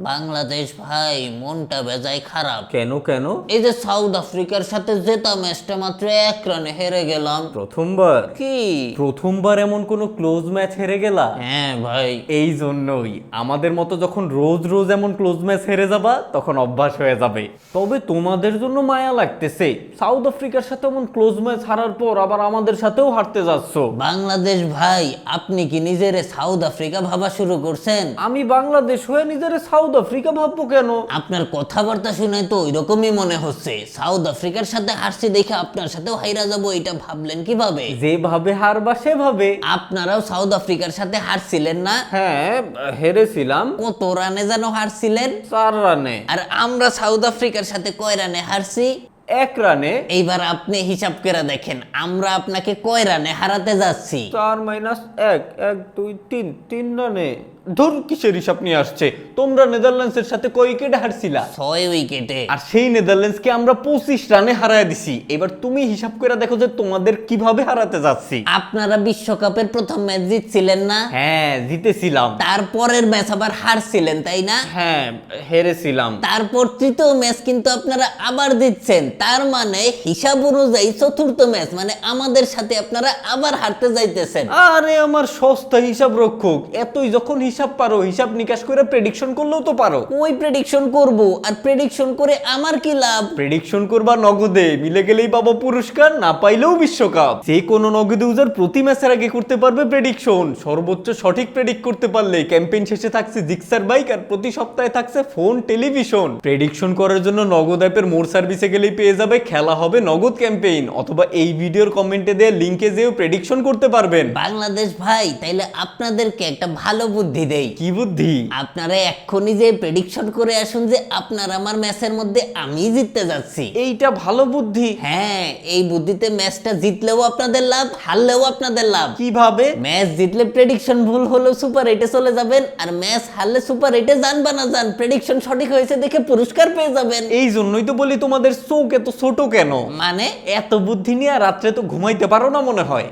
বাংলাদেশ ভাই মনটা বেজায় খারাপ। কেন কেন? এই যে সাউথ আফ্রিকার সাথে জেতা ম্যাচটা মাত্র 1 রানে হেরে গেলাম। প্রথমবার? কি প্রথমবার এমন কোনো ক্লোজ ম্যাচ হেরে গেলা? হ্যাঁ ভাই, এই জন্যই আমাদের মতো যখন রোজ রোজ এমন ক্লোজ ম্যাচ হেরে যাবা তখন অভ্যাস হয়ে যাবে। তবে তোমাদের জন্য মায়া লাগতেছে, সাউথ আফ্রিকার সাথে এমন ক্লোজ ম্যাচ হারার পর আবার আমাদের সাথেও হারতে যাচ্ছ। বাংলাদেশ ভাই আপনি কি নিজেরে সাউথ আফ্রিকা ভাবা শুরু করছেন? আমি বাংলাদেশ হয়ে নিজের সাউথ আফ্রিকা ভাববো কেন? আপনার কথাবার্তা শুনে তো ওইরকমই মনে হচ্ছে। সাউথ আফ্রিকার সাথে হারছি দেখে আপনার সাথেও হাইরা যাবো, এটা ভাবলেন কিভাবে? যেভাবে হারবা সেভাবে। আপনারাও সাউথ আফ্রিকার সাথে হারছিলেন না? হ্যাঁ, হেরেছিলাম। কত রানে যেন হারছিলেন? 4 রানে। আর আমরা সাউথ আফ্রিকার সাথে কয় রানে হারছি? 1 রানে। এইবার আপনি হিসাব করে দেখেন আমরা আপনাকে কয় রানে হারাতে যাচ্ছি। 4 - 1, 1 2 3, 3 রানে। ধর কিসের হিসাব নিয়ে আসছে? তোমরা নেদারল্যান্ডসের সাথে কয় উইকেটে হারছিলা? 6 উইকেটে। আর সেই নেদারল্যান্ডসকে আমরা 25 রানে হারায় দিছি। এবার তুমি হিসাব করে দেখো যে তোমাদের কিভাবে হারাতে যাচ্ছি। আপনারা বিশ্বকাপের প্রথম ম্যাচ জিতছিলেন না? হ্যাঁ, জিতেছিলাম। তারপরের ম্যাচ আবার হারছিলেন তাই না? হ্যাঁ, হেরেছিলাম। তারপর তৃতীয় ম্যাচ কিন্তু আপনারা আবার জিতছেন। তার মানে হিসাব অনুযায়ী চতুর্থ ম্যাচ মানে আমাদের সাথে আপনারা আবার হারতে যাইতেছেন। আরে আমার সস্তা হিসাব রক্ষক, এতই যখন হিসাব পারো, হিসাব নিকাশ করে প্রেডিকশন করলেও তো পারো। ওই প্রেডিকশন করব, আর প্রেডিকশন করে আমার কি লাভ? প্রেডিকশন করবা নগদে, মিলে গেলেই পাবো পুরস্কার, না পাইলেও বিশ্বকাপ। যে কোনো নগদে ইউজার প্রতি ম্যাচের আগে করতে পারবে প্রেডিকশন। সর্বোচ্চ সঠিক প্রেডিক্ট করতে পারলে ক্যাম্পেইন শেষে থাকছে জিক্সার বাইক, আর প্রতি সপ্তাহে থাকছে ফোন, টেলিভিশন। প্রেডিকশন করার জন্য নগদ অ্যাপের মোর সার্ভিসে গেলেই পেয়ে যাবে খেলা হবে নগদ ক্যাম্পেইন, অথবা এই ভিডিওর কমেন্টে দেওয়া লিংকে যেও প্রেডিকশন করতে পারবেন। বাংলাদেশ ভাই তাইলে আপনাদেরকে একটা ভালো বুদ্ধি দেই। কি বুদ্ধি? আপনারা এক্ষুনি যে প্রেডিকশন করে আসুন যে আপনার আমার ম্যাচের মধ্যে আমি জিততে যাচ্ছি। এইটা ভালো বুদ্ধি। হ্যাঁ, এই বুদ্ধিতে ম্যাচটা জিতলেও আপনাদের লাভ, হারলেও আপনাদের লাভ। কিভাবে? ম্যাচ জিতলে প্রেডিকশন ভুল হলেও সুপার এইটে চলে যাবেন, আর ম্যাচ হারলে সুপার এইটে যান বা না যান প্রেডিকশন সঠিক হয়েছে দেখে পুরস্কার পেয়ে যাবেন। এই জন্যই তো বলি তোমাদের চোখ এত ছোট কেন। মানে এত বুদ্ধি নিয়ে রাত্রে তো ঘুমাইতে পারো না মনে হয়।